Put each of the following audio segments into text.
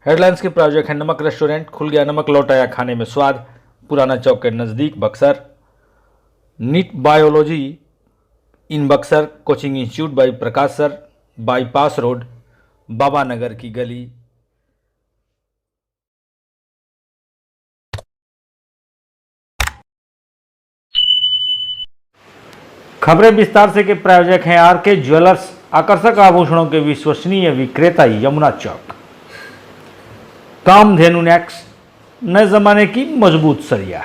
Headlines के प्रायोजक हैं नमक रेस्टोरेंट, खुल गया नमक लौटाया खाने में स्वाद, पुराना चौक के नज़दीक Buxar. NEET biology in Buxar, coaching institute by Prakash sir, bypass road, Baba Nagar की गली। खबरें विस्तार से के प्रायोजक हैं आरके ज्वेलर्स, आकर्षक आभूषणों के विश्वसनीय विक्रेता यमुना चौक। कामधेनु नेक्स, नए जमाने की मजबूत सरिया।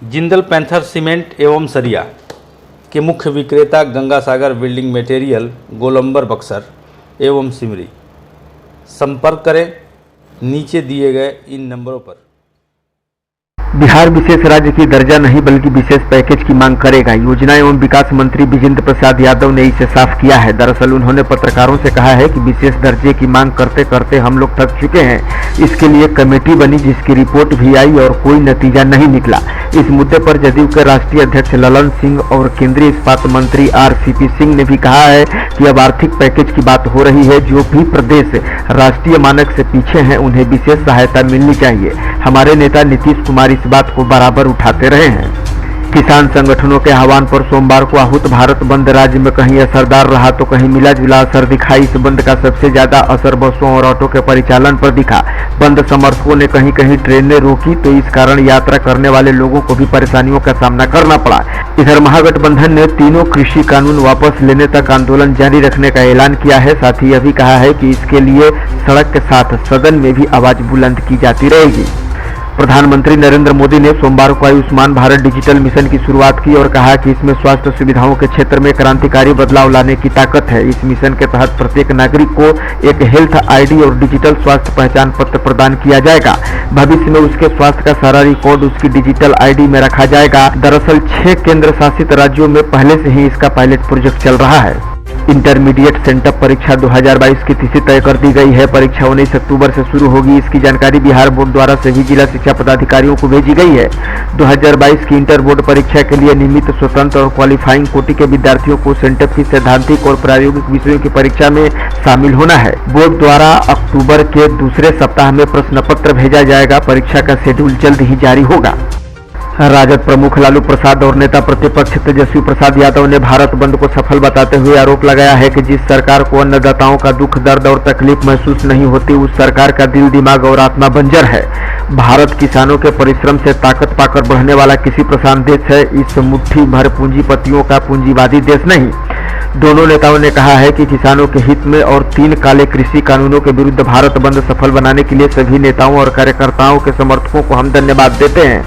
जिंदल पैंथर सीमेंट एवं सरिया के मुख्य विक्रेता गंगा सागर बिल्डिंग मटेरियल, गोलंबर बक्सर एवं सिमरी। संपर्क करें नीचे दिए गए इन नंबरों पर। बिहार विशेष राज्य की दर्जा नहीं बल्कि विशेष पैकेज की मांग करेगा। योजना एवं विकास मंत्री विजेंद्र प्रसाद यादव ने इसे साफ किया है। दरअसल उन्होंने पत्रकारों से कहा है कि विशेष दर्जे की मांग करते करते हम लोग थक चुके हैं। इसके लिए कमेटी बनी जिसकी रिपोर्ट भी आई और कोई नतीजा नहीं निकला। इस मुद्दे पर जदयू के राष्ट्रीय अध्यक्ष ललन सिंह और केंद्रीय इस्पात मंत्री आरसीपी सिंह ने भी कहा है कि अब आर्थिक पैकेज की बात हो रही है। जो भी प्रदेश राष्ट्रीय मानक से पीछे हैं उन्हें विशेष सहायता मिलनी चाहिए। हमारे नेता नीतीश कुमार इस बात को बराबर उठाते रहे हैं। किसान संगठनों के आह्वान पर सोमवार को आहूत भारत बंद राज्य में कहीं असरदार रहा तो कहीं मिला जुला असर दिखा। इस बंद का सबसे ज्यादा असर बसों और ऑटो के परिचालन पर दिखा। बंद समर्थकों ने कहीं कहीं ट्रेनें रोकी तो इस कारण यात्रा करने वाले लोगों को भी परेशानियों का सामना करना पड़ा। इधर महागठबंधन ने तीनों कृषि कानून वापस लेने तक आंदोलन जारी रखने का ऐलान किया है। साथ ही यह भी कहा है कि इसके लिए सड़क के साथ सदन में भी आवाज बुलंद की जाती रहेगी। प्रधानमंत्री नरेंद्र मोदी ने सोमवार को आयुष्मान भारत डिजिटल मिशन की शुरुआत की और कहा कि इसमें स्वास्थ्य सुविधाओं के क्षेत्र में क्रांतिकारी बदलाव लाने की ताकत है। इस मिशन के तहत प्रत्येक नागरिक को एक हेल्थ आईडी और डिजिटल स्वास्थ्य पहचान पत्र प्रदान किया जाएगा। भविष्य में उसके स्वास्थ्य का सारा रिकॉर्ड उसकी डिजिटल आईडी में रखा जाएगा। दरअसल 6 केंद्र शासित राज्यों में पहले से ही इसका पायलट प्रोजेक्ट चल रहा है। इंटरमीडिएट सेंटअप परीक्षा 2022 की तिथि तय कर दी गई है। परीक्षा 19 अक्टूबर से शुरू होगी। इसकी जानकारी बिहार बोर्ड द्वारा सभी जिला शिक्षा पदाधिकारियों को भेजी गई है। 2022 की इंटर बोर्ड परीक्षा के लिए नियमित, स्वतंत्र और क्वालिफाइंग कोटि के विद्यार्थियों को सेंटअप की सैद्धांतिक और प्रायोगिक विषयों की परीक्षा में शामिल होना है। बोर्ड द्वारा अक्टूबर के दूसरे सप्ताह में प्रश्न पत्र भेजा जाएगा। परीक्षा का शेड्यूल जल्द ही जारी होगा। राजद प्रमुख लालू प्रसाद और नेता प्रतिपक्ष तेजस्वी प्रसाद यादव ने भारत बंद को सफल बताते हुए आरोप लगाया है कि जिस सरकार को अन्नदाताओं का दुख, दर्द और तकलीफ महसूस नहीं होती उस सरकार का दिल, दिमाग और आत्मा बंजर है। भारत किसानों के परिश्रम से ताकत पाकर बढ़ने वाला किसी प्रशांत देश है, इस मुट्ठी भर पूंजीपतियों का पूंजीवादी देश नहीं। दोनों नेताओं ने कहा है कि किसानों के हित में और 3 काले कृषि कानूनों के विरुद्ध भारत बंद सफल बनाने के लिए सभी नेताओं और कार्यकर्ताओं के समर्थकों को हम धन्यवाद देते हैं।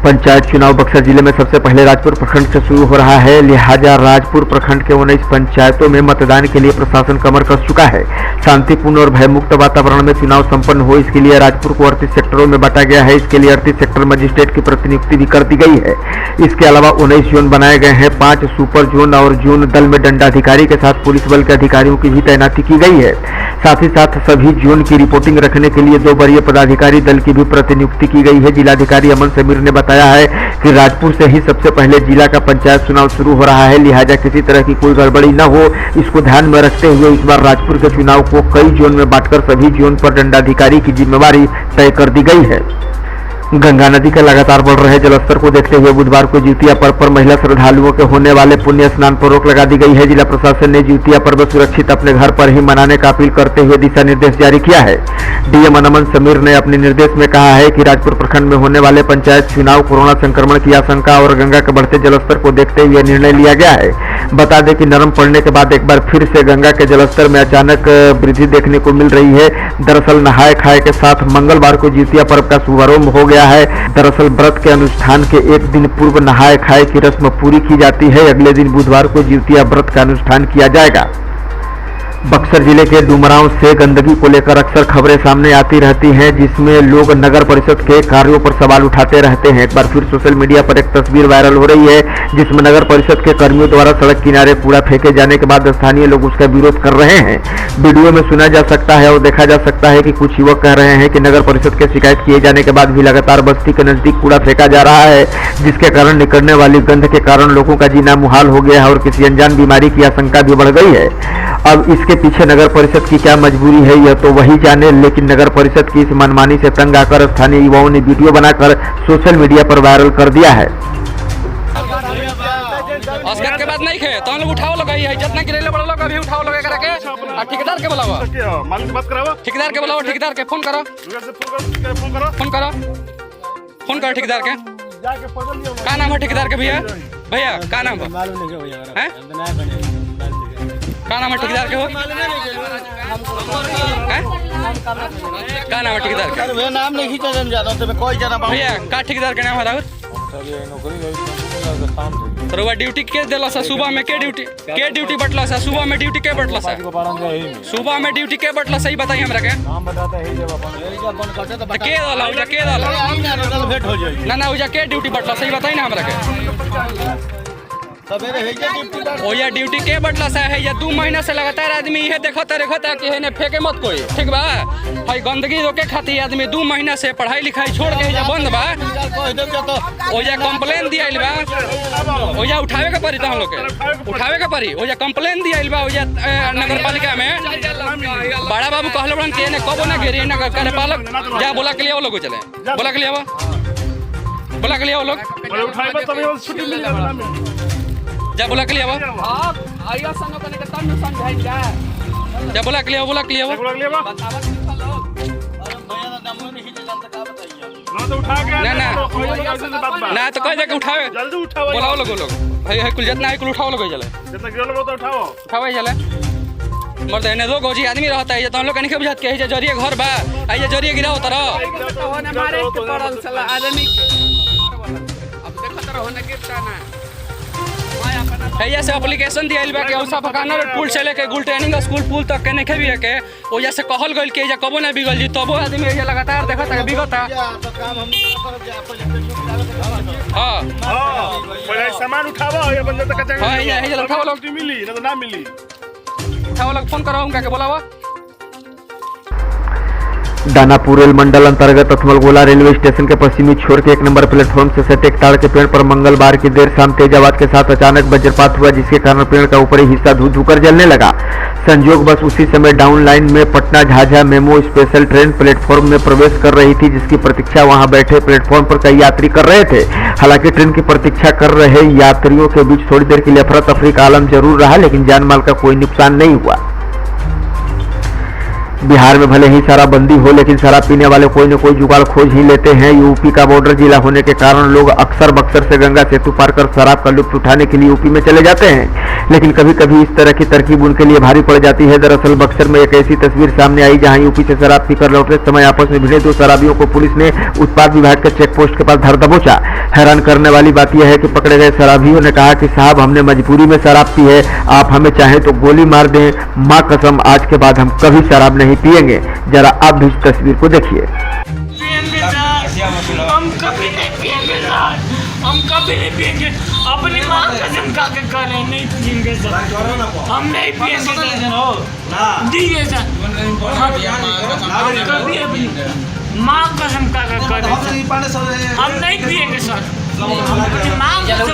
पंचायत चुनाव बक्सर जिले में सबसे पहले राजपुर प्रखंड से शुरू हो रहा है। लिहाजा राजपुर प्रखंड के 19 पंचायतों में मतदान के लिए प्रशासन कमर कस चुका है। शांतिपूर्ण और भयमुक्त वातावरण में चुनाव संपन्न हो इसके लिए राजपुर को 38 सेक्टरों में बांटा गया है। इसके लिए 38 सेक्टर मजिस्ट्रेट की प्रतिनियुक्ति भी कर दी गई है। इसके अलावा 19 जोन बनाए गए हैं। 5 सुपर जोन और जोन दल में दंडाधिकारी के साथ पुलिस बल के अधिकारियों की भी तैनाती की गई है। साथ ही साथ सभी जोन की रिपोर्टिंग रखने के लिए 2 वरीय पदाधिकारी दल की भी प्रतिनियुक्ति की गई है। जिलाधिकारी अमन समीर ने बताया है कि राजपुर से ही सबसे पहले जिला का पंचायत चुनाव शुरू हो रहा है। लिहाजा किसी तरह की कोई गड़बड़ी न हो इसको ध्यान में रखते हुए इस बार राजपुर के चुनाव को कई जोन में बांटकर सभी जोन पर दंडाधिकारी की जिम्मेवारी तय कर दी गई है। गंगा नदी के लगातार बढ़ रहे जलस्तर को देखते हुए बुधवार को जिउतिया पर्व पर महिला श्रद्धालुओं के होने वाले पुण्य स्नान पर रोक लगा दी गई है। जिला प्रशासन ने जिउतिया पर्व सुरक्षित अपने घर पर ही मनाने का अपील करते हुए दिशा निर्देश जारी किया है। डीएम अमन समीर ने अपने निर्देश में कहा है कि राजपुर प्रखंड में होने वाले पंचायत चुनाव कोरोना संक्रमण की आशंका और गंगा के बढ़ते जलस्तर को देखते हुए निर्णय लिया गया है। बता दें कि नरम पड़ने के बाद एक बार फिर से गंगा के जलस्तर में अचानक वृद्धि देखने को मिल रही है। दरअसल नहाए खाए के साथ मंगलवार को जिउतिया पर्व का शुभारंभ हो गया है। दरअसल व्रत के अनुष्ठान के एक दिन पूर्व नहाए खाए की रस्म पूरी की जाती है। अगले दिन बुधवार को जिउतिया व्रत का अनुष्ठान किया जाएगा। बक्सर जिले के डुमरांव से गंदगी को लेकर अक्सर खबरें सामने आती रहती हैं जिसमें लोग नगर परिषद के कार्यों पर सवाल उठाते रहते हैं। एक बार फिर सोशल मीडिया पर एक तस्वीर वायरल हो रही है जिसमें नगर परिषद के कर्मियों द्वारा सड़क किनारे कूड़ा फेंके जाने के बाद स्थानीय लोग उसका विरोध कर रहे हैं। वीडियो में सुना जा सकता है और देखा जा सकता है कि कुछ युवक कह रहे हैं कि नगर परिषद के शिकायत किए जाने के बाद भी लगातार बस्ती के नजदीक कूड़ा फेंका जा रहा है, जिसके कारण निकलने वाली गंध के कारण लोगों का जीना मुहाल हो गया है और किसी अनजान बीमारी की आशंका भी बढ़ गई है। अब इसके पीछे नगर परिषद की क्या मजबूरी है यह तो वही जाने, लेकिन नगर परिषद की इस मनमानी से तंग आकर स्थानीय युवाओं ने वीडियो बनाकर सोशल मीडिया पर वायरल कर दिया है। अस्कर के बाद नहीं खे तो हम लोग उठाओ लोग है जितना गिरेले बड़ा लोग अभी उठाओ लोग करके और ठेकेदार के बुलाओ, मालिक से बात कराओ, ठेकेदार के बुलाओ, ठेकेदार के फोन करो, फोन करो ठेकेदार के। क्या नाम है ठेकेदार के भैया? भैया क्या नाम है? क्या नाम है ठेकेदार के? हो क्या नाम है ठेकेदार के? नाम नहीं भैया का ठेकेदार के नाम है? राहुल तो ड्यूटी के दिला सा सुबह में के ड्यूटी बटला सा सुबह में ड्यूटी के बटला सा सुबह में ड्यूटी के बटला सही बताइए हमरा के नाम बताता है जब अपन के वाला उजा के वाला भेंट हो जाएगी ना उजा के ड्यूटी बटला सही बताइए ना हमरा के सवेरे है ड्यूटी ओ या ड्यूटी के बटला सा है या 2 महीना से लगातार आदमी ये देखता कि है ने फेंके मत कोई, ठीक बा? भाई गंदगी रोके खातिर आदमी 2 महीना से पढ़ाई लिखाई छोड़ के जा बंद बा, ओ या कंप्लेन दियाइल बा, ओ या उठावे के पड़ी तो हम लोग के उठावे के पड़ी, ओ या कंप्लेन दियाइल बा, ओ या नगर पालिका में बड़ा बाबू कहले बड़न के ने कबो ना गिरी ना कार्यपालक जा बोला के लिए वो लोग चले बोला के लिए वो लोग उठाए तभी छुट्टी मिल जाएगी जा बोला के लिए जा बोला के लिए ना तो कह जाके उठावे जल्दी उठाओ बोलाओ लोग भाई है कुल जितना है कुल उठाओ लोग चले जितना गिरो लोग तो उठाओ चले मर्द एने दो गोजी आदमी रहता है तो हम लोग कहीं बुझात के है जरिए घर बा आई जरिए गिराओ तरह भैया से एप्लीकेशन दिया बा के फकाना पुल से लेके गुल ट्रेनिंग स्कूल पुल तक के नहीं भी के ओजा से कहल गइल के कबो ना बिगल जी तबो आदमी एजा लगातार देखता है बिगता हां पहले सामान उठाओ ये बंदे तक कच्चा हां ये उठाओ लोग मिली ना तो ना मिली उठाओ लोग फोन करो उनका के बुलावा। दानापुर रेल मंडल अंतर्गत अथमलगोला रेलवे स्टेशन के पश्चिमी छोर के 1 नंबर प्लेटफॉर्म से सटे एक ताड़ के पेड़ पर मंगलवार की देर शाम तेज आवाज के साथ अचानक वज्रपात हुआ, जिसके कारण पेड़ का ऊपरी हिस्सा धू धू कर जलने लगा। संयोग बस उसी समय डाउन लाइन में Patna Jhajha memo special train platform में प्रवेश कर रही थी, जिसकी प्रतीक्षा वहां बैठे प्लेटफॉर्म पर कई यात्री कर रहे थे। हालांकि ट्रेन की प्रतीक्षा कर रहे यात्रियों के बीच थोड़ी देर के लिए अफरा तफरी का आलम जरूर रहा, लेकिन जान माल का कोई नुकसान नहीं हुआ। बिहार में भले ही शराबबंदी हो, लेकिन शराब पीने वाले कोई न कोई जुगाड़ खोज ही लेते हैं। यूपी का बॉर्डर जिला होने के कारण लोग अक्सर बक्सर से गंगा सेतु पार कर शराब का लुत्फ उठाने के लिए यूपी में चले जाते हैं, लेकिन कभी कभी इस तरह की तरकीब उनके लिए भारी पड़ जाती है। दरअसल बक्सर में एक ऐसी तस्वीर सामने आई जहां यूपी से शराब पीकर लौटते समय आपस में भिड़े 2 शराबियों को पुलिस ने उत्पाद विभाग के चेक पोस्ट के पास धर दबोचा। हैरान करने वाली बात यह है कि पकड़े गए शराबियों ने कहा कि साहब हमने मजबूरी में शराब पी है, आप हमें चाहें तो गोली मार दें, माँ कसम आज के बाद हम कभी शराब नहीं पिएंगे। जरा आप भी इस तस्वीर को देखिए। हम कभी नहीं पिएंगे सर, हम कभी नहीं पिएंगे, अपनी माँ कसम खा के कर रहे नहीं पिएंगे सर, हम नहीं पिएंगे सर, दीजिए सर, हम कभी अपनी माँ कसम खा के कर रहे हम नहीं पिएंगे सर, अपनी माँ कसम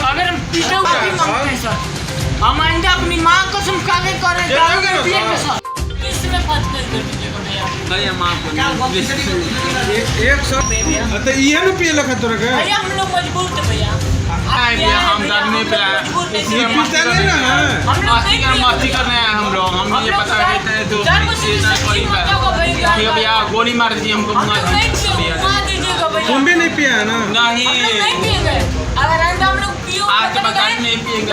अगर हम पीते हुए मांगते हैं सर, हम आइंदा अपनी माँ कसम खा के कर रहे पिएंगे सर। इसमें बात कर भैया तो ये ना पिए लगा तो रखा भैया हम लोग मजबूर थे भैया हम दर नहीं पिलाया हम लोग मस्ती कर रहे हैं हम ये बता देते हैं तो भैया गोली मार दीजिए हमको तुम भी नहीं पिया है ना नहीं पिएंगे, अगर हम लोग आज के बाद नहीं पिएंगे